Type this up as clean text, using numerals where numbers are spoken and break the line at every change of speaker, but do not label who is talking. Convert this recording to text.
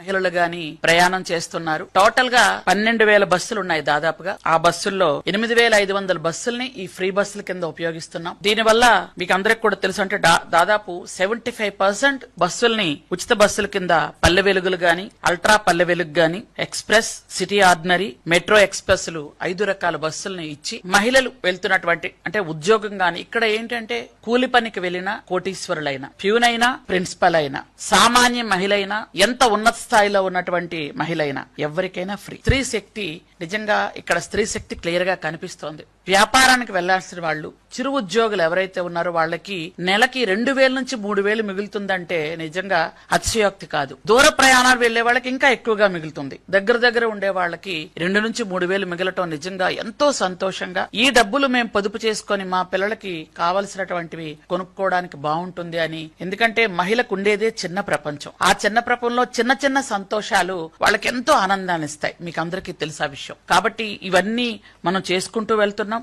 మహిళలు గాని ప్రయాణం చేస్తున్నారు. టోటల్ గా 12,000 బస్సులు ఉన్నాయి దాదాపుగా. ఆ బస్సుల్లో 8,500 బస్సుల్ని ఈ ఫ్రీ బస్సుల కింద ఉపయోగిస్తున్నాం. దీనివల్ల మీకు అందరికి కూడా తెలుసు, అంటే దాదాపు 75% బస్సుల్ని ఉచిత బస్సుల కింద పల్లె వెలుగులు గాని, అల్ట్రా పల్లె వెలుగు గాని, express, city ordinary, metro express లు 5 రకాల బస్సుల్ని ఇచ్చి మహిళలు వెళ్తున్నటువంటి, అంటే ఉద్యోగం గాని, ఇక్కడ ఏంటంటే కూలి పనికి వెళ్లిన కోటీశ్వరులైనా, ప్యూన్ అయినా, ప్రిన్సిపల్ అయినా, సామాన్య మహిళ అయినా, ఎంత ఉన్నత స్థాయిలో ఉన్నటువంటి మహిళ అయినా, ఎవరికైనా ఫ్రీ. స్త్రీ శక్తి నిజంగా ఇక్కడ స్త్రీ శక్తి క్లియర్ గా కనిపిస్తోంది. వ్యాపారానికి వెళ్లాల్సిన వాళ్ళు, చిరు ఉద్యోగులు ఎవరైతే ఉన్నారో వాళ్ళకి నెలకి 2,000 నుంచి 3,000 మిగులుతుందంటే నిజంగా అతిశయోక్తి కాదు. దూర ప్రయాణాలు వెళ్లే వాళ్ళకి ఇంకా ఎక్కువగా మిగులుతుంది. దగ్గర ఉండే వాళ్ళకి 2 నుంచి 3,000 మిగలటం నిజంగా ఎంతో సంతోషంగా, ఈ డబ్బులు మేము పొదుపు చేసుకుని మా పిల్లలకి కావలసినటువంటివి కొనుక్కోవడానికి బాగుంటుంది అని. ఎందుకంటే మహిళకు ఉండేదే చిన్న ప్రపంచం. ఆ చిన్న ప్రపంచంలో చిన్న సంతోషాలు వాళ్ళకి ఎంతో ఆనందాన్ని ఇస్తాయి. మీకు అందరికీ తెలుసా విషయం. కాబట్టి ఇవన్నీ మనం చేసుకుంటూ వెళ్తున్నాం.